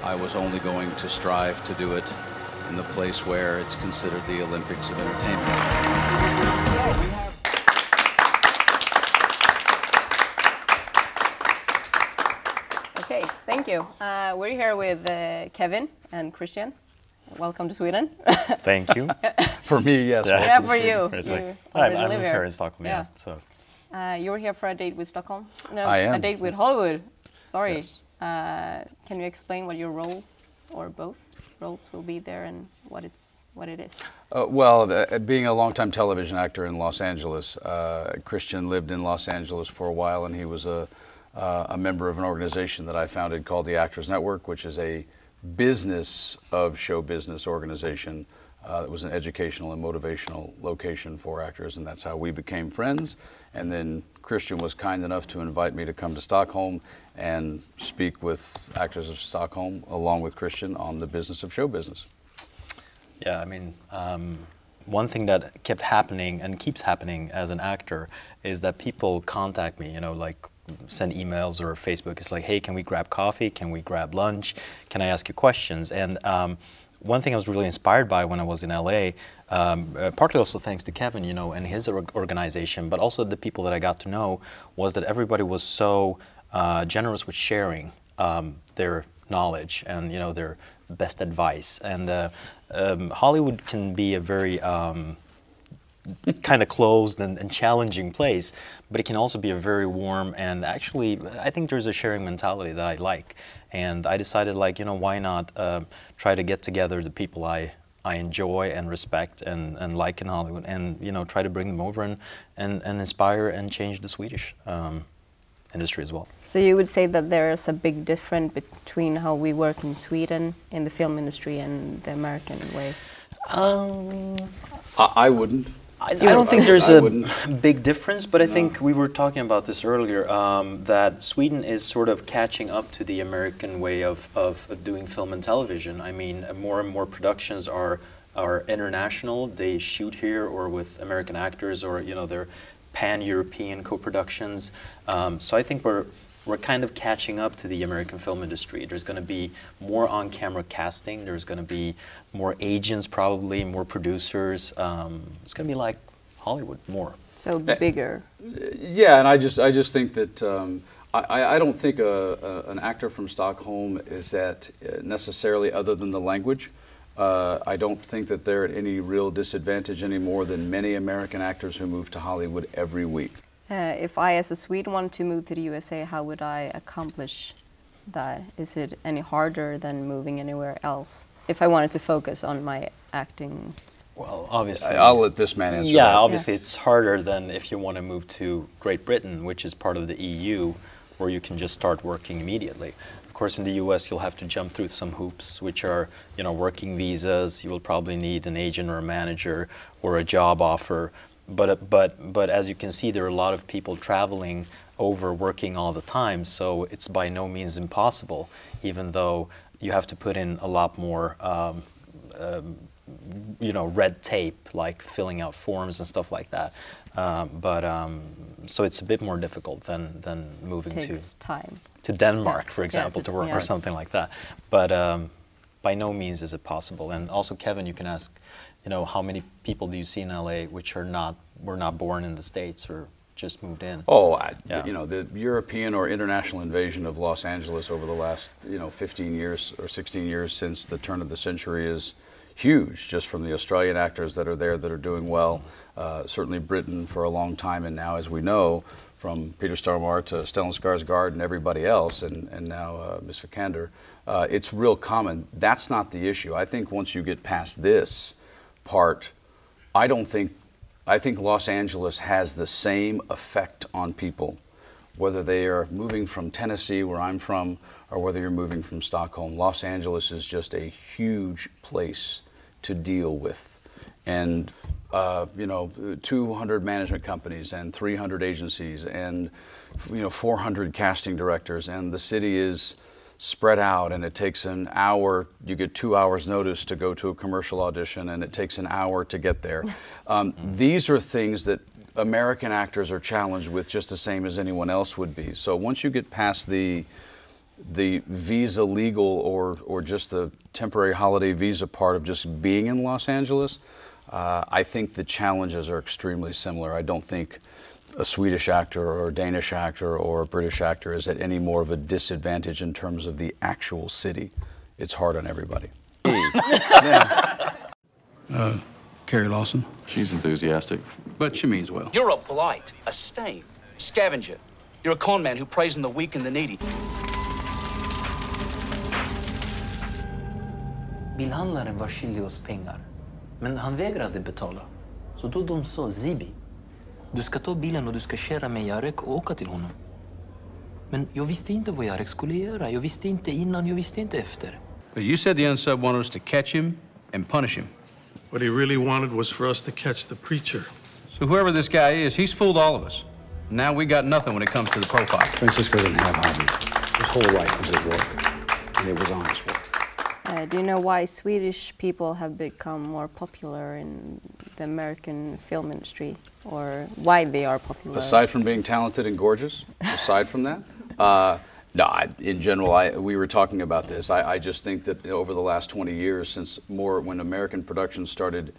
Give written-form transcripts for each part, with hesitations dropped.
I was only going to strive to do it in the place where it's considered the Olympics of entertainment. Okay, thank you. We're here with Kevin and Christian. Welcome to Sweden. Thank you. For me, yes. Yeah, for you. I'm here in Stockholm, yeah. So. You were here for a date with Stockholm? No, I am. A date with Hollywood. Sorry. Yes. Can you explain what your role, or both roles, will be there and what it is? Being a longtime television actor in Los Angeles, Christian lived in Los Angeles for a while, and he was a member of an organization that I founded called the Actors Network, which is a business of show business organization. It was an educational and motivational location for actors, and that's how we became friends. And then Christian was kind enough to invite me to come to Stockholm and speak with actors of Stockholm, along with Christian, on the business of show business. Yeah, I mean, one thing that kept happening and keeps happening as an actor is that people contact me, you know, like send emails or Facebook. It's like, hey, can we grab coffee? Can we grab lunch? Can I ask you questions? And one thing I was really inspired by when I was in LA, partly also thanks to Kevin, you know, and his organization, but also the people that I got to know, was that everybody was so generous with sharing their knowledge and, you know, their best advice. And Hollywood can be a very kind of closed and challenging place, but it can also be a very warm, and actually I think there's a sharing mentality that I like. And I decided, like, you know, why not try to get together the people I enjoy and respect and like in Hollywood, and, you know, try to bring them over and inspire and change the Swedish industry as well. So you would say that there's a big difference between how we work in Sweden in the film industry and the American way? I wouldn't. I don't think there's a big difference, but I think we were talking about this earlier, that Sweden is sort of catching up to the American way of doing film and television. I mean, more and more productions are international. They shoot here or with American actors, or, you know, they're pan-European co-productions. So I think we're kind of catching up to the American film industry. There's going to be more on-camera casting. There's going to be more agents, probably more producers. It's going to be like Hollywood more. So bigger. Yeah, and I just think that I don't think an actor from Stockholm is that necessarily, other than the language. I don't think that they're at any real disadvantage any more than many American actors who move to Hollywood every week. If I, as a Swede, want to move to the USA, how would I accomplish that? Is it any harder than moving anywhere else? If I wanted to focus on my acting? Well, obviously. I'll let this man answer that. Yeah, obviously it's harder than if you want to move to Great Britain, which is part of the EU, where you can just start working immediately. Of course, in the US, you'll have to jump through some hoops, which are, you know, working visas. You will probably need an agent or a manager or a job offer. But as you can see, there are a lot of people traveling over, working all the time, so it's by no means impossible, even though you have to put in a lot more you know, red tape, like filling out forms and stuff like that. So it's a bit more difficult than moving to Denmark, for example, to work or something like that. But by no means is it possible. And also, Kevin, you can ask, you know, how many people do you see in LA which were not born in the States or just moved in? Oh, you know, the European or international invasion of Los Angeles over the last, you know, 15 years or 16 years since the turn of the century is huge, just from the Australian actors that are there that are doing well. Certainly Britain for a long time, and now, as we know, from Peter Stormare to Stellan Skarsgård and everybody else, and now Ms. Vikander, it's real common. That's not the issue. I think once you get past this part, I think Los Angeles has the same effect on people, whether they are moving from Tennessee, where I'm from, or whether you're moving from Stockholm. Los Angeles is just a huge place to deal with. And you know, 200 management companies and 300 agencies and, you know, 400 casting directors, and the city is spread out, and it takes an hour. You get 2 hours notice to go to a commercial audition, and it takes an hour to get there. These are things that American actors are challenged with just the same as anyone else would be. So once you get past the the visa legal or just the temporary holiday visa part of just being in Los Angeles, I think the challenges are extremely similar. I don't think a Swedish actor or a Danish actor or a British actor is at any more of a disadvantage in terms of the actual city. It's hard on everybody. Carrie Lawson. She's enthusiastic. But she means well. You're a blight, a stain, scavenger. You're a con man who preys on the weak and the needy. Bilhandlaren var skyldig oss pengar, men han vägrade betala. Så då de sa, Zibi, du ska ta bilen och du ska köra med Jarek och åka till honom. Men jag visste inte vad Jarek skulle göra. Jag visste inte innan, jag visste inte efter. But you said the unsub wanted us to catch him and punish him. What he really wanted was for us to catch the preacher. So whoever this guy is, he's fooled all of us. Now we got nothing when it comes to the profile. Francisco didn't have hobbies. His whole life was at work, and it was honest work. Do you know why Swedish people have become more popular in the American film industry, or why they are popular? Aside from being talented and gorgeous, aside from that? No, in general, we were talking about this. I just think that over the last 20 years, when American productions started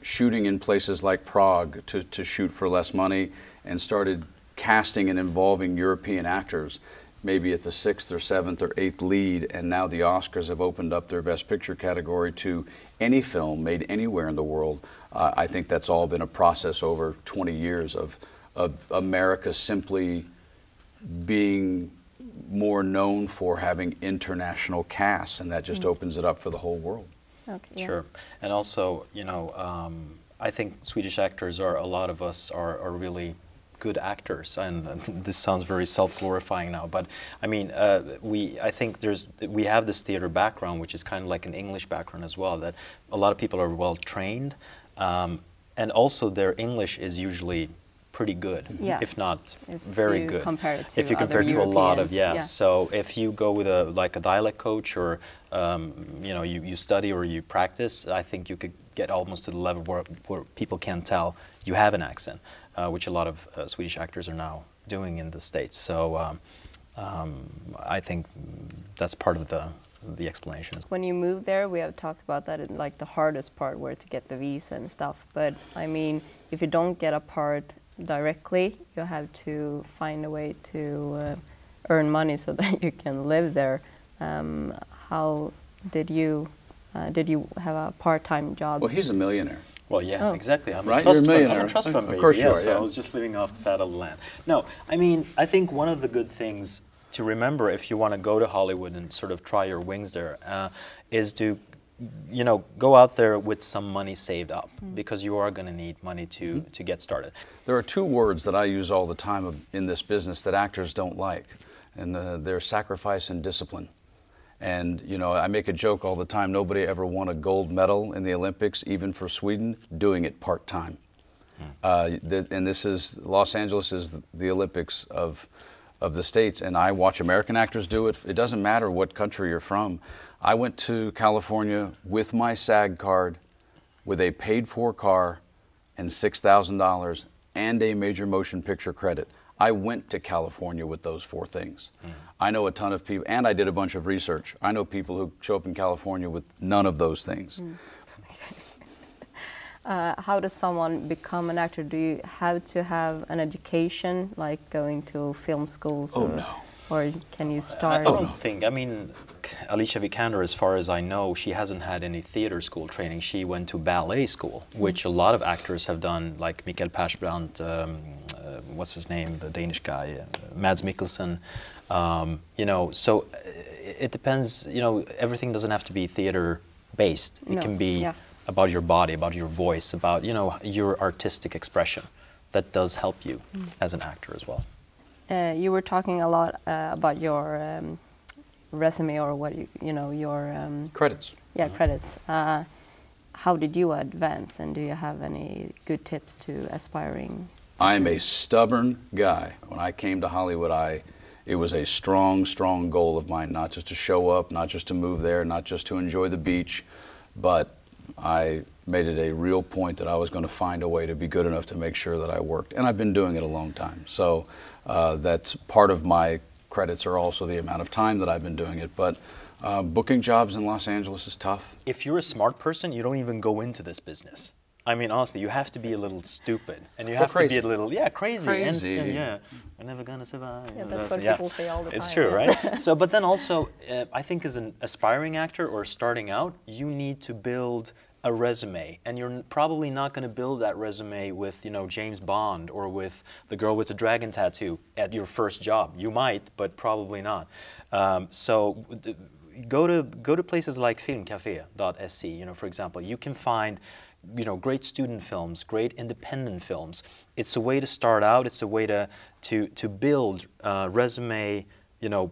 shooting in places like Prague to shoot for less money and started casting and involving European actors, maybe at the 6th or 7th or 8th lead, and now the Oscars have opened up their Best Picture category to any film made anywhere in the world. I think that's all been a process over 20 years of America simply being more known for having international casts, and that just opens it up for the whole world. Okay, yeah. Sure. And also, you know, I think Swedish actors a lot of us are really good actors, and this sounds very self-glorifying now, but I mean, I think we have this theater background, which is kind of like an English background as well, that a lot of people are well trained, and also their English is usually pretty good, if not very good. If you compare it to a lot of, So if you go with a dialect coach, or you know, you study or you practice, I think you could get almost to the level where people can tell you have an accent, which a lot of Swedish actors are now doing in the States. So I think that's part of the explanation. When you moved there, we have talked about that, like the hardest part were to get the visa and stuff. But I mean, if you don't get a part directly, you have to find a way to earn money so that you can live there. How did you have a part-time job? Well, he's a millionaire. Well, yeah, exactly. I'm right? a trust You're a millionaire. I'm a trust fund baby. Of course you are, So I was just living off the fat of the land. No, I mean, I think one of the good things to remember if you want to go to Hollywood and sort of try your wings there is to, you know, go out there with some money saved up, because you are going to need money to get started. There are two words that I use all the time in this business that actors don't like, and they're sacrifice and discipline. And, you know, I make a joke all the time, nobody ever won a gold medal in the Olympics, even for Sweden, doing it part-time. And this is, Los Angeles is the Olympics of the States, and I watch American actors do it. It doesn't matter what country you're from. I went to California with my SAG card, with a paid-for car and $6,000 and a major motion picture credit. I went to California with those four things. I know a ton of people, and I did a bunch of research. I know people who show up in California with none of those things. How does someone become an actor? Do you have to have an education, like going to film schools? Oh, no. Or can you start? I don't think. I mean, Alicia Vikander, as far as I know, she hasn't had any theater school training. She went to ballet school, which a lot of actors have done, like Mikael Persbrandt, what's his name, the Danish guy, Mads Mikkelsen. You know, so it depends. You know, everything doesn't have to be theater-based. It can be about your body, about your voice, about, you know, your artistic expression. That does help you as an actor as well. You were talking a lot about your resume, or what you know, your credits. Yeah, credits. How did you advance, and do you have any good tips to aspiring? I'm a stubborn guy. When I came to Hollywood, it was a strong, strong goal of mine, not just to show up, not just to move there, not just to enjoy the beach, but I made it a real point that I was going to find a way to be good enough to make sure that I worked. And I've been doing it a long time. So that's part of my credits are also the amount of time that I've been doing it. But booking jobs in Los Angeles is tough. If you're a smart person, you don't even go into this business. I mean, honestly, you have to be a little stupid, and you have to be a little, crazy. And, we're never gonna survive. Yeah, that's what people say all the time. It's true, right? So, but then also, I think as an aspiring actor or starting out, you need to build a resume, and you're probably not going to build that resume with, you know, James Bond or with the girl with the dragon tattoo at your first job. You might, but probably not. So go to places like Filmcafe.se. You know, for example, you can find, you know, great student films, great independent films. It's a way to start out. It's a way to build resume, you know,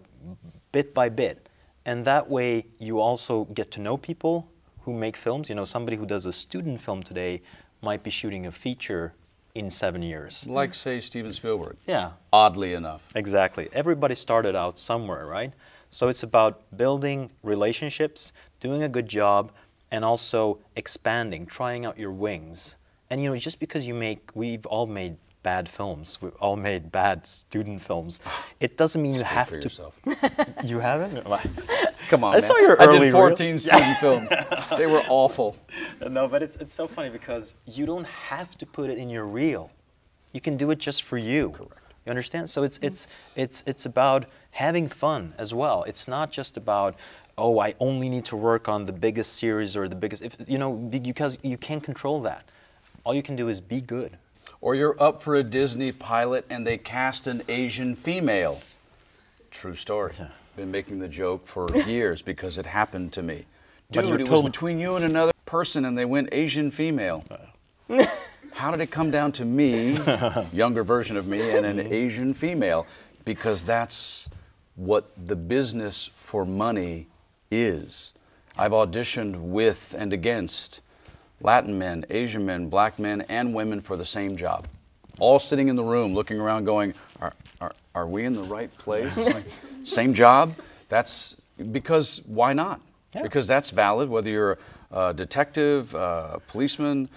bit by bit, and that way you also get to know people who make films. You know, somebody who does a student film today might be shooting a feature in 7 years. Like, say, Steven Spielberg. Yeah. Oddly enough. Exactly. Everybody started out somewhere, right? So it's about building relationships, doing a good job, and also expanding, trying out your wings. And, you know, just because we've all made bad films, we've all made bad student films, it doesn't mean you have to. Yourself. You haven't? Come on, I man. saw your early I did 14 student films. They were awful. No, but it's so funny because you don't have to put it in your reel. You can do it just for you. Correct. You understand? So it's about having fun as well. It's not just about, oh, I only need to work on the biggest series or the biggest, you know, because you can't control that. All you can do is be good. Or you're up for a Disney pilot and they cast an Asian female. True story. Yeah. Been making the joke for years because it happened to me. Dude, it was between you and another person and they went Asian female. How did it come down to me, younger version of me, and an Asian female? Because that's what the business for money is. I've auditioned with and against Latin men, Asian men, black men, and women for the same job. All sitting in the room looking around going, are we in the right place? Like, same job? That's because, why not? Yeah. Because that's valid, whether you're a detective, a policeman,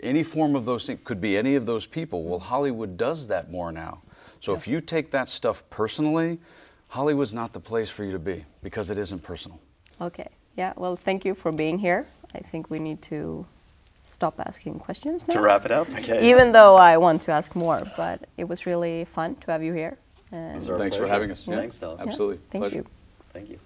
any form of those things, could be any of those people. Well, Hollywood does that more now. So if you take that stuff personally, Hollywood's not the place for you to be because it isn't personal. Okay, yeah, well, thank you for being here. I think we need to stop asking questions now. To wrap it up? Okay. Even though I want to ask more, but it was really fun to have you here. And thanks for having us. Yeah. Thanks, Stella. Absolutely. Yeah, thank you. Thank you.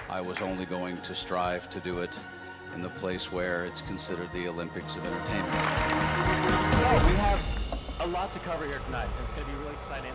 I was only going to strive to do it in the place where it's considered the Olympics of entertainment. So we have a lot to cover here tonight. It's going to be really exciting.